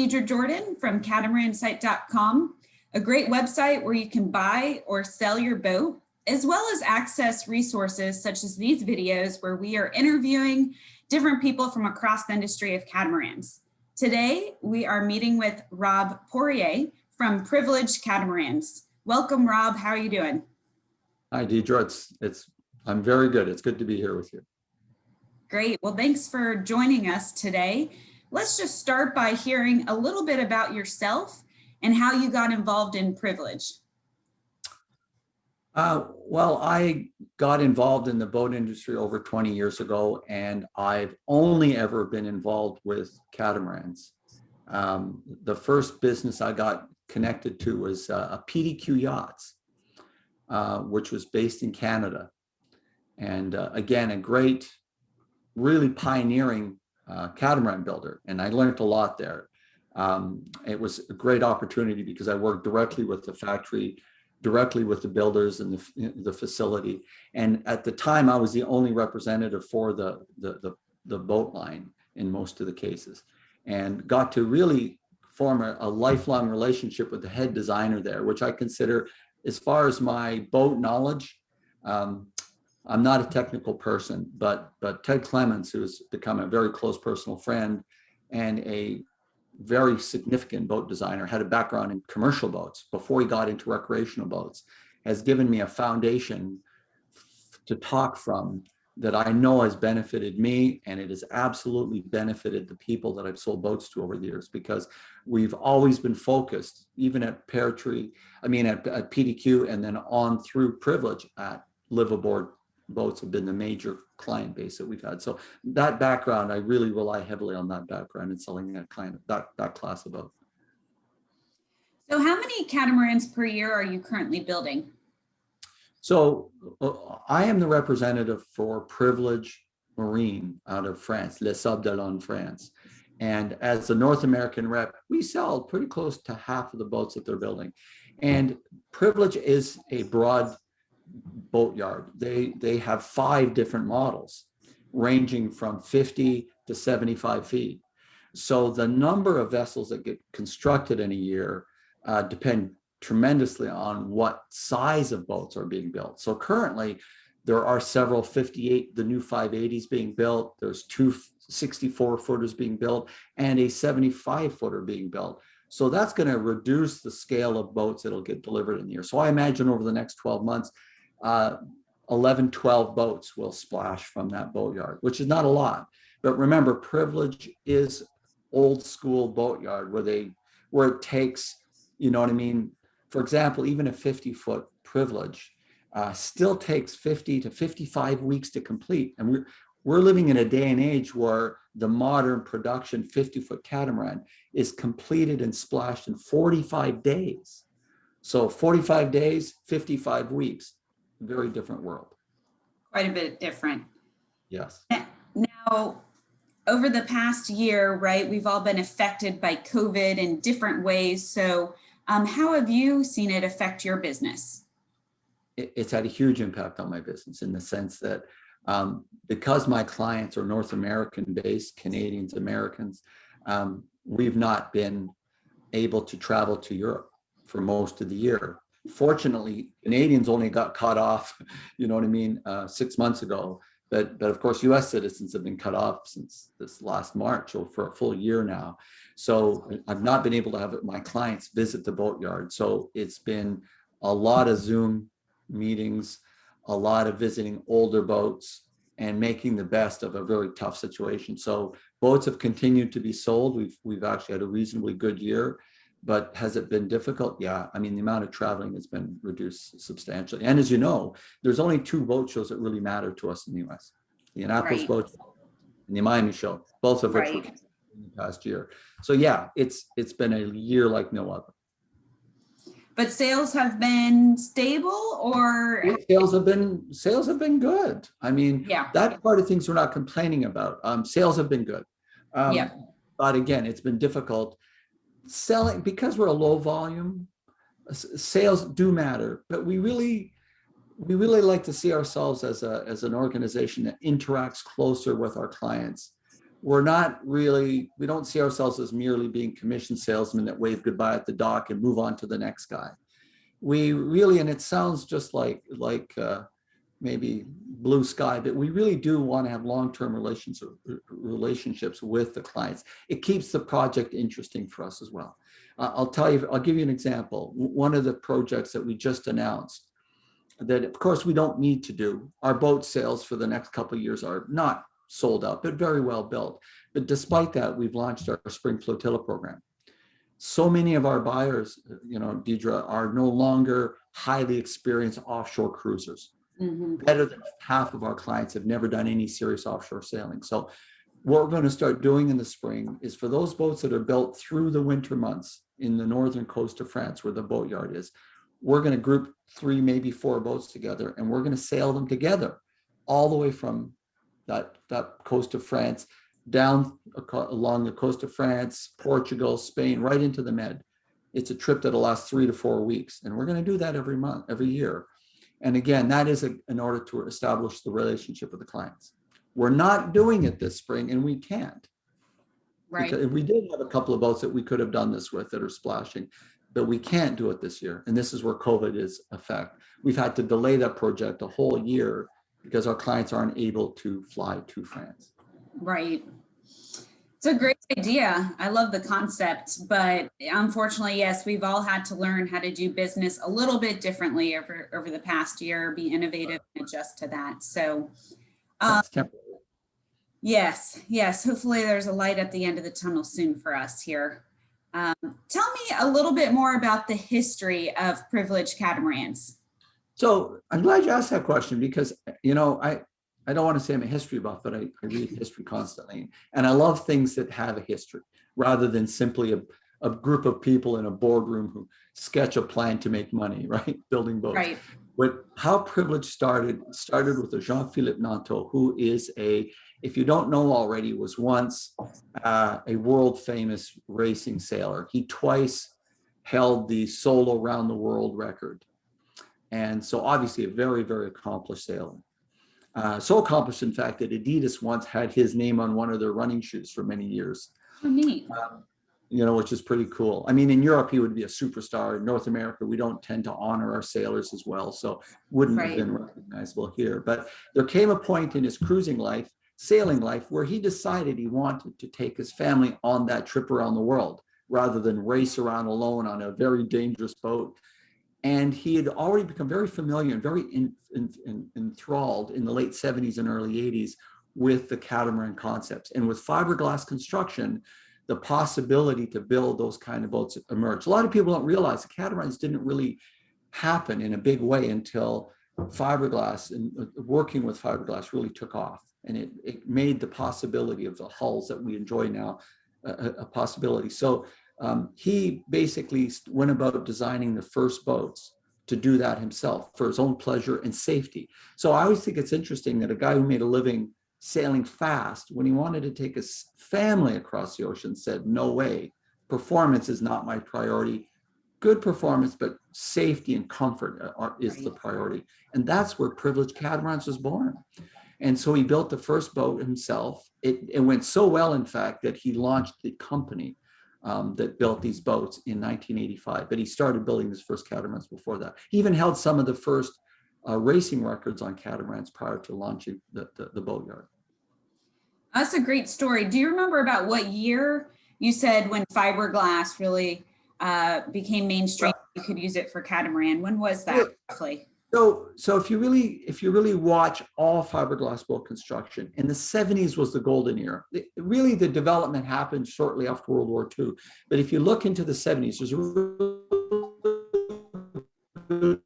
Deidre Jordan from catamaranSite.com, a great website where you can buy or sell your boat, as well as access resources such as these videos where we are interviewing different people from across the industry of catamarans. Today, we are meeting with Rob Poirier from Privilege Catamarans. Welcome, Rob. How are you doing? Hi, Deidre. I'm very good. It's good to be here with you. Great. Well, thanks for joining us today. Let's just start by hearing a little bit about yourself and how you got involved in Privilege. Well, I got involved in the boat industry over 20 years ago, and I've only ever been involved with catamarans. The first business I got connected to was a PDQ Yachts, which was based in Canada. And again, a great, really pioneering catamaran builder. And I learned a lot there. It was a great opportunity because I worked directly with the factory, directly with the builders and the facility. And at the time, I was the only representative for the boat line in most of the cases, and got to really form a lifelong relationship with the head designer there, which I consider, as far as my boat knowledge, I'm not a technical person, but Ted Clements, who's become a very close personal friend and a very significant boat designer, had a background in commercial boats before he got into recreational boats, has given me a foundation to talk from that I know has benefited me, and it has absolutely benefited the people that I've sold boats to over the years, because we've always been focused, even at Peartree, at PDQ, and then on through Privilege at live aboard boats have been the major client base that we've had. So that background, I really rely heavily on that background in selling that class of boat. So how many catamarans per year are you currently building? So I am the representative for Privilege Marine out of France, Les Sables d'Olonne, France. And as the North American rep, we sell pretty close to half of the boats that they're building. And Privilege is a broad boatyard. They have 5 different models ranging from 50 to 75 feet. So the number of vessels that get constructed in a year depend tremendously on what size of boats are being built. So currently there are several 58, the new 580s being built. There's 2 64-footers being built and a 75-footer being built. So that's going to reduce the scale of boats that'll get delivered in the year. So I imagine over the next 12 months, 11, 12 boats will splash from that boatyard, which is not a lot. But remember, Privilege is old school boatyard where it takes, you know what I mean? For example, even a 50-foot Privilege still takes 50 to 55 weeks to complete. And we're living in a day and age where the modern production 50-foot catamaran is completed and splashed in 45 days. So 45 days, 55 weeks. Very different world. Quite a bit different. Yes. Now, over the past year, right, we've all been affected by COVID in different ways. So how have you seen it affect your business? It's had a huge impact on my business in the sense that because my clients are North American based, Canadians, Americans, we've not been able to travel to Europe for most of the year. Fortunately, Canadians only got cut off, you know what I mean, 6 months ago. But of course, US citizens have been cut off since this last March, or for a full year now. So I've not been able to have my clients visit the boatyard. So it's been a lot of Zoom meetings, a lot of visiting older boats and making the best of a very tough situation. So boats have continued to be sold. We've actually had a reasonably good year. But has it been difficult? Yeah, I mean, the amount of traveling has been reduced substantially. And as you know, there's only 2 boat shows that really matter to us in the US. The Annapolis Boat Show and the Miami Show, both of which were in the past year. So yeah, it's been a year like no other. But sales have been stable, or? Sales have been good. I mean, yeah, that part of things we're not complaining about. Sales have been good. Yeah. But again, it's been difficult. Selling, because we're a low volume, sales do matter, but we really like to see ourselves as an organization that interacts closer with our clients we're not really, we don't see ourselves as merely being commission salesmen that wave goodbye at the dock and move on to the next guy. We really, and it sounds just like maybe blue sky, but we really do want to have long-term relationships with the clients. It keeps the project interesting for us as well. I'll give you an example. One of the projects that we just announced that, of course, we don't need to do. Our boat sales for the next couple of years are not sold out, but very well built. But despite that, we've launched our spring flotilla program. So many of our buyers, Deidre, are no longer highly experienced offshore cruisers. Mm-hmm. Better than half of our clients have never done any serious offshore sailing. So what we're going to start doing in the spring is for those boats that are built through the winter months in the northern coast of France, where the boatyard is, we're going to group 3, maybe 4 boats together, and we're going to sail them together all the way from that coast of France down along the coast of France, Portugal, Spain, right into the Med. It's a trip that'll last 3 to 4 weeks, and we're going to do that every month, every year. And again, that is in order to establish the relationship with the clients. We're not doing it this spring, and we can't. Right. Because we did have a couple of boats that we could have done this with that are splashing, but we can't do it this year. And this is where COVID is effect. We've had to delay that project a whole year because our clients aren't able to fly to France. Right. It's a great idea. I love the concept, but unfortunately, yes, we've all had to learn how to do business a little bit differently over the past year, be innovative and adjust to that. So yes. Hopefully there's a light at the end of the tunnel soon for us here. Tell me a little bit more about the history of Privilege Catamarans. So I'm glad you asked that question because, I don't want to say I'm a history buff, but I read history constantly. And I love things that have a history rather than simply a group of people in a boardroom who sketch a plan to make money, right? Building boats. Right. But how Privilege started with a Jean-Philippe Nanteau, who is if you don't know already, was once a world famous racing sailor. He twice held the solo round the world record. And so obviously a very, very accomplished sailor. So accomplished, in fact, that Adidas once had his name on one of their running shoes for many years. Oh, neat. Which is pretty cool. I mean, in Europe, he would be a superstar. In North America, we don't tend to honor our sailors as well, so wouldn't have been recognizable here. But there came a point in his sailing life, where he decided he wanted to take his family on that trip around the world rather than race around alone on a very dangerous boat. And he had already become very familiar and very enthralled in the late 70s and early 80s with the catamaran concepts. And with fiberglass construction, the possibility to build those kind of boats emerged. A lot of people don't realize the catamarans didn't really happen in a big way until fiberglass and working with fiberglass really took off. And it made the possibility of the hulls that we enjoy now a possibility. So he basically went about designing the first boats to do that himself for his own pleasure and safety. So I always think it's interesting that a guy who made a living sailing fast, when he wanted to take his family across the ocean, said, no way, performance is not my priority. Good performance, but safety and comfort is the priority. And that's where Privilege Catamarans was born. And so he built the first boat himself. It went so well, in fact, that he launched the company that built these boats in 1985, but he started building his first catamarans before that. He even held some of the first racing records on catamarans prior to launching the boatyard. That's a great story. Do you remember about what year you said when fiberglass really became mainstream? You could use it for catamaran. When was that roughly? So if you really watch all fiberglass boat construction, in the 70s was the golden era. Really, the development happened shortly after World War II. But if you look into the 70s, there's a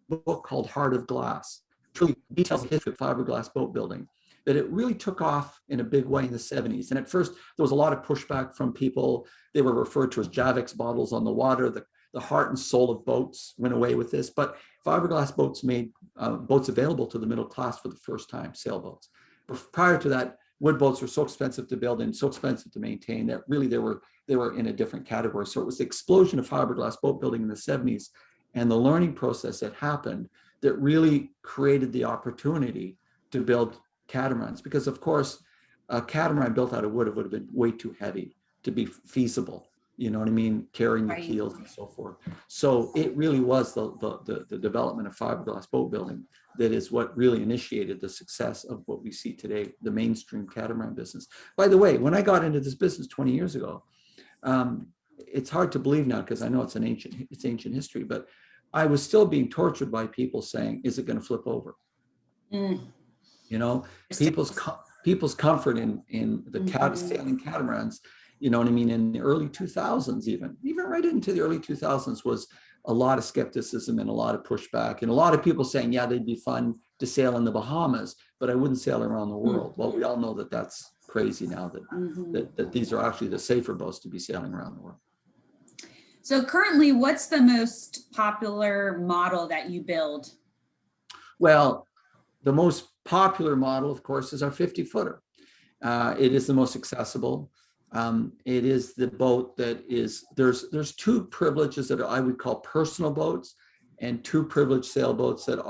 book called Heart of Glass, which really details the history of fiberglass boat building. But it really took off in a big way in the 70s. And at first, there was a lot of pushback from people. They were referred to as Javex bottles on the water. The heart and soul of boats went away with this, but fiberglass boats made boats available to the middle class for the first time, sailboats. But prior to that, wood boats were so expensive to build and so expensive to maintain that really they were in a different category. So it was the explosion of fiberglass boat building in the 70s and the learning process that happened that really created the opportunity to build catamarans. Because of course, a catamaran built out of wood would have been way too heavy to be feasible. You know what I mean? Carrying the Right. keels and so forth. So it really was the development of fiberglass boat building that is what really initiated the success of what we see today, the mainstream catamaran business. By the way, when I got into this business 20 years ago, it's hard to believe now because I know it's ancient history, but I was still being tortured by people saying, "Is it going to flip over?" Mm. You know, people's comfort in the sailing catamarans, you know what I mean, in the early 2000s, even right into the early 2000s, was a lot of skepticism and a lot of pushback, and a lot of people saying, yeah, they'd be fun to sail in the Bahamas, but I wouldn't sail around the world. Well, we all know that that's crazy now, that these are actually the safer boats to be sailing around the world. So currently, what's the most popular model that you build? Well, the most popular model, of course, is our 50-footer. It is the most accessible. It is the boat that is, there's two privileges that I would call personal boats, and two privileged sailboats that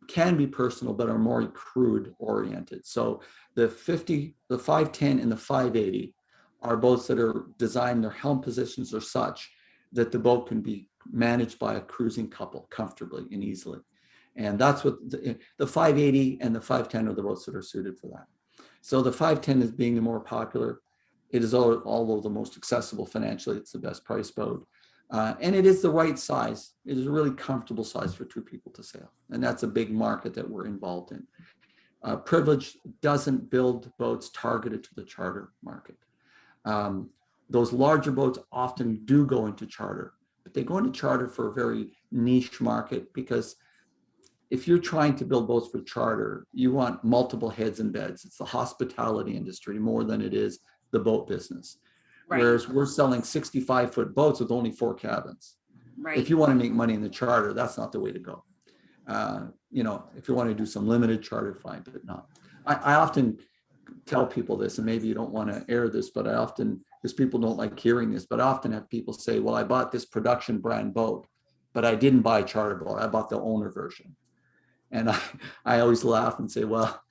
can be personal but are more crude oriented. So the 510 and the 580 are boats that are designed, their helm positions are such that the boat can be managed by a cruising couple comfortably and easily. And that's what the 580 and the 510 are the boats that are suited for that. So the 510 is being the more popular. It is although the most accessible financially, it's the best price boat. And it is the right size. It is a really comfortable size for two people to sail. And that's a big market that we're involved in. Privilege doesn't build boats targeted to the charter market. Those larger boats often do go into charter, but they go into charter for a very niche market, because if you're trying to build boats for charter, you want multiple heads and beds. It's the hospitality industry more than it is the boat business. Right. Whereas we're selling 65-foot boats with only 4 cabins. Right. If you want to make money in the charter, that's not the way to go. You know, if you want to do some limited charter, fine, but not. I often tell people this, and maybe you don't want to air this, but I often, because people don't like hearing this, but I often have people say, well, I bought this production brand boat, but I didn't buy a charter boat. I bought the owner version. And I always laugh and say, well,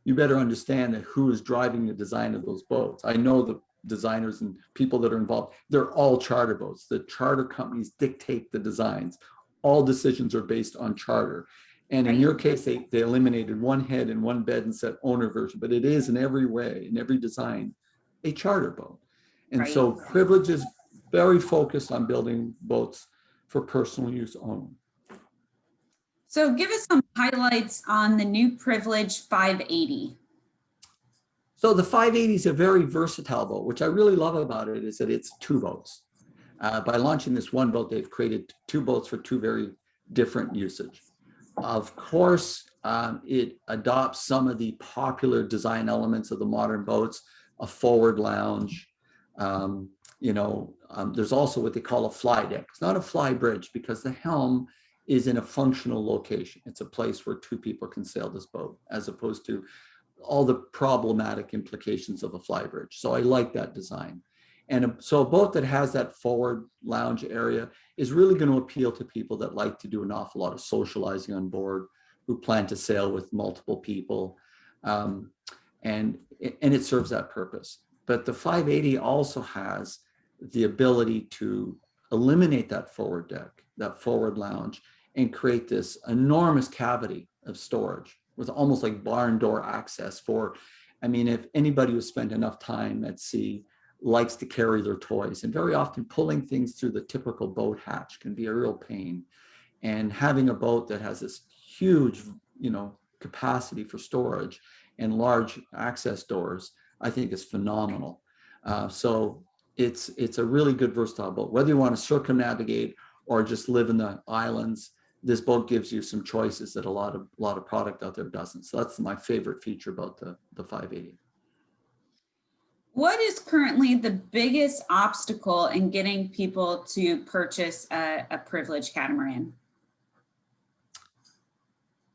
you better understand that who is driving the design of those boats. I know the designers and people that are involved, they're all charter boats. The charter companies dictate the designs. All decisions are based on charter. And in your case, they eliminated one head and one bed and said owner version, but it is in every way, in every design, a charter boat. And so Privilege is very focused on building boats for personal use only. So give us some highlights on the new Privilege 580. So the 580 is a very versatile boat. Which I really love about it is that it's 2 boats. By launching this one boat, they've created 2 boats for 2 very different usage. Of course, it adopts some of the popular design elements of the modern boats, a forward lounge. There's also what they call a fly deck. It's not a fly bridge because the helm is in a functional location. It's a place where 2 people can sail this boat, as opposed to all the problematic implications of a fly bridge. So I like that design. And so a boat that has that forward lounge area is really going to appeal to people that like to do an awful lot of socializing on board, who plan to sail with multiple people. And it serves that purpose. But the 580 also has the ability to eliminate that forward deck, that forward lounge, and create this enormous cavity of storage with almost like barn door access for, I mean, if anybody who's spent enough time at sea likes to carry their toys, and very often pulling things through the typical boat hatch can be a real pain. And having a boat that has this huge, capacity for storage and large access doors, I think is phenomenal. So it's a really good versatile boat. Whether you want to circumnavigate or just live in the islands, this boat gives you some choices that a lot of product out there doesn't. So that's my favorite feature about the 580. What is currently the biggest obstacle in getting people to purchase a Privilege catamaran?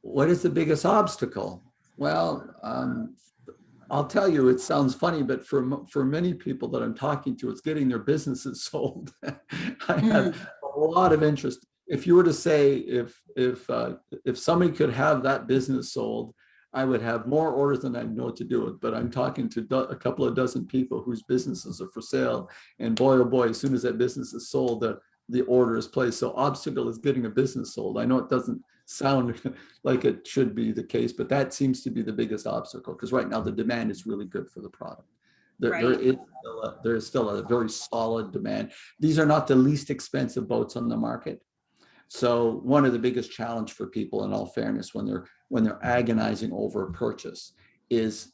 What is the biggest obstacle? Well, I'll tell you, it sounds funny, but for many people that I'm talking to, it's getting their businesses sold. I have a lot of interest. If you were to say if somebody could have that business sold, I would have more orders than I'd know what to do with. But I'm talking to a couple of dozen people whose businesses are for sale. And boy, oh boy, as soon as that business is sold, the order is placed. So obstacle is getting a business sold. I know it doesn't sound like it should be the case, but that seems to be the biggest obstacle, because right now the demand is really good for the product. There is still a very solid demand. These are not the least expensive boats on the market. So one of the biggest challenge for people, in all fairness, when they're agonizing over a purchase, is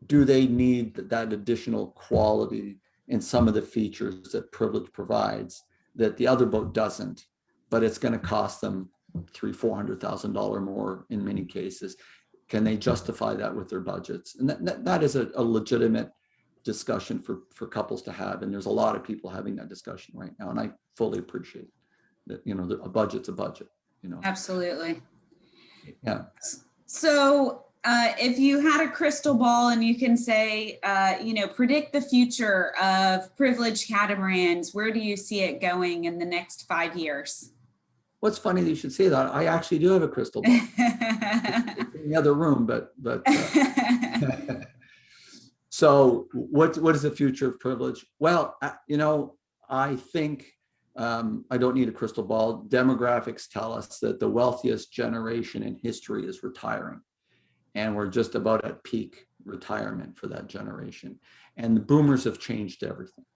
do they need that additional quality and some of the features that Privilege provides that the other boat doesn't, but it's going to cost them $300,000-$400,000 more in many cases. Can they justify that with their budgets? And that is a legitimate discussion for couples to have. And there's a lot of people having that discussion right now. And I fully appreciate that, a budget's a budget, Absolutely. Yeah. So if you had a crystal ball and you can say, predict the future of Privilege Catamarans, where do you see it going in the next 5 years? What's funny that you should say that. I actually do have a crystal ball. It's in the other room, but so what is the future of Privilege? Well, I think I don't need a crystal ball. Demographics tell us that the wealthiest generation in history is retiring. And we're just about at peak retirement for that generation. And the boomers have changed everything.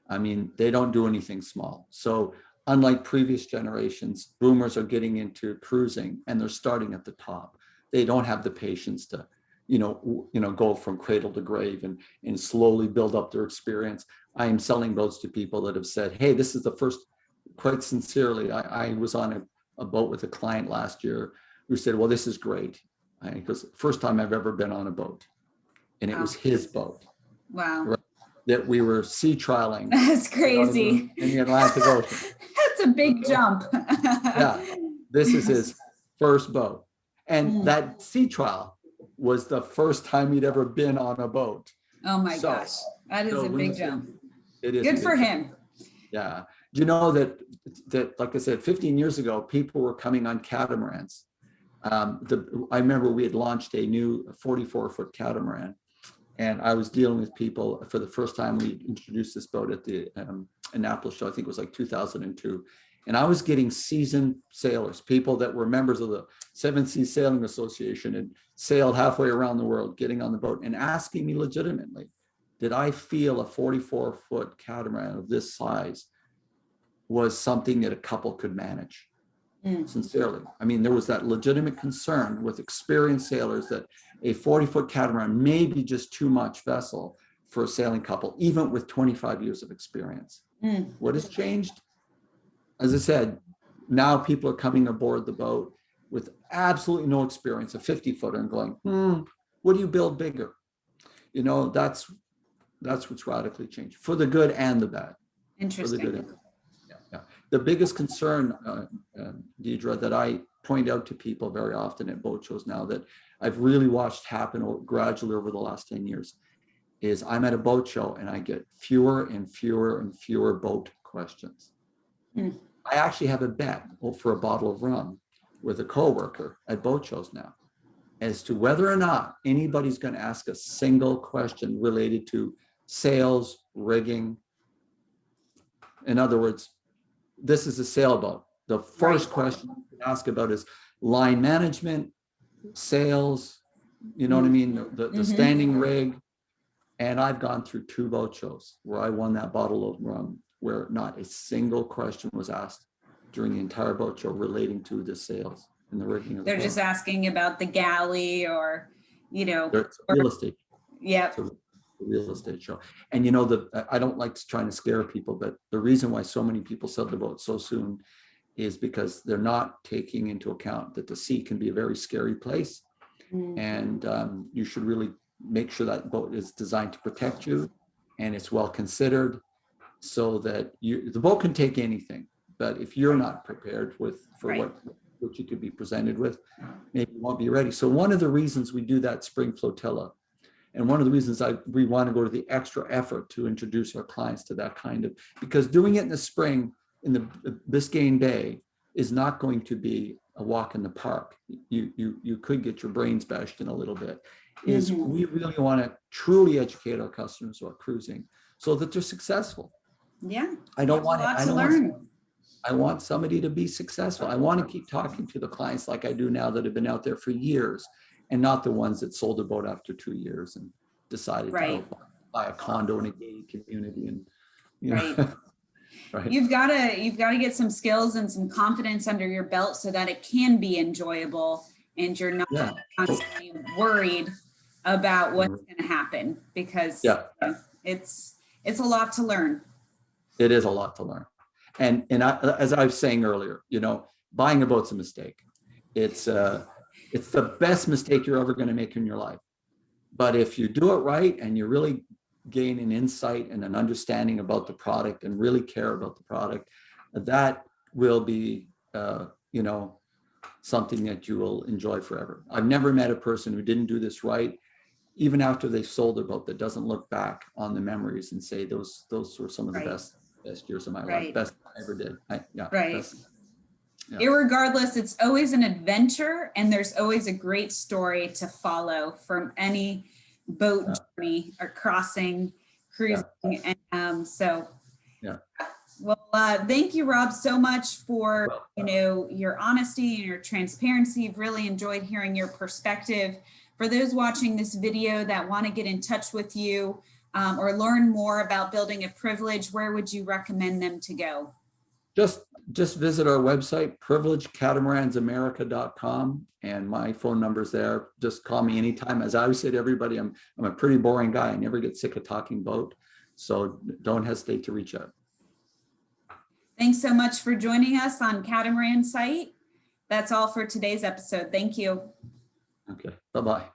I mean, they don't do anything small. So unlike previous generations, boomers are getting into cruising and they're starting at the top. They don't have the patience to, go from cradle to grave and slowly build up their experience. I am selling boats to people that have said, hey, this is the first, quite sincerely, I was on a boat with a client last year who said, well, this is great. Because first time I've ever been on a boat, and it was his boat. Wow. Right, that we were sea trialing. That's crazy. In the Atlantic Ocean. That's a big jump. Yeah, this is his first boat. And that sea trial was the first time he'd ever been on a boat. Oh my gosh, that is a big jump. It is good for him. Yeah. Do you know that, like I said, 15 years ago, people were coming on catamarans. I remember we had launched a new 44-foot catamaran, and I was dealing with people for the first time. We introduced this boat at the Annapolis show. I think it was like 2002. And I was getting seasoned sailors, people that were members of the Seven Seas Sailing Association and sailed halfway around the world, getting on the boat and asking me legitimately, did I feel a 44-foot catamaran of this size was something that a couple could manage? Sincerely. I mean, there was that legitimate concern with experienced sailors that a 40-foot catamaran may be just too much vessel for a sailing couple, even with 25 years of experience. What has changed? As I said, now people are coming aboard the boat with absolutely no experience, a 50-footer, and going, what do you build bigger? That's what's radically changed, for the good and the bad. Interesting. For the good and the biggest concern, Deidre, that I point out to people very often at boat shows now that I've really watched happen gradually over the last 10 years is I'm at a boat show and I get fewer and fewer and fewer boat questions. I actually have a bet for a bottle of rum with a coworker at boat shows now as to whether or not anybody's going to ask a single question related to sales, rigging. In other words, this is a sailboat. The first question you ask about is line management, sales, you know what I mean? The standing rig. And I've gone through 2 boat shows where I won that bottle of rum, where not a single question was asked during the entire boat show relating to the sales and the rigging of the boat. They're just asking about the galley or, It's real estate. Yeah. Real estate show. And I don't like trying to scare people, but the reason why so many people sell their boat so soon is because they're not taking into account that the sea can be a very scary place. And you should really make sure that boat is designed to protect you and it's well considered so that the boat can take anything, but if you're not prepared for what you could be presented with, maybe you won't be ready. So one of the reasons we do that spring flotilla, and one of the reasons we want to go to the extra effort to introduce our clients to that kind of, because doing it in the spring in the Biscayne Bay is not going to be a walk in the park. You could get your brains bashed in a little bit. Is we really want to truly educate our customers about cruising so that they're successful. Yeah. I don't want to learn. I want somebody to be successful. I want to keep talking to the clients like I do now that have been out there for years, and not the ones that sold a boat after 2 years and decided to go buy a condo in a gated community. And you know, right. You've got to get some skills and some confidence under your belt so that it can be enjoyable and you're not constantly worried about what's going to happen, because it's a lot to learn. It is a lot to learn. And as I was saying earlier, you know, buying a boat's a mistake. It's the best mistake you're ever going to make in your life. But if you do it right and you really gain an insight and an understanding about the product and really care about the product, that will be, you know, something that you will enjoy forever. I've never met a person who didn't do this right, even after they sold their boat, that doesn't look back on the memories and say those were some of the best years of my life, best I ever did. Best. Yeah. Irregardless, it's always an adventure, and there's always a great story to follow from any boat journey or crossing, cruising. And well, thank you, Rob, so much for your honesty and your transparency. I've really enjoyed hearing your perspective. For those watching this video that want to get in touch with you or learn more about building a Privilege, where would you recommend them to go? Just visit our website, privilegecatamansamerica.com, and my phone number's there. Just call me anytime. As I always say to everybody, I'm a pretty boring guy. I never get sick of talking boat, so don't hesitate to reach out. Thanks so much for joining us on Catamaran Site. That's all for today's episode. Thank you. Okay, bye-bye.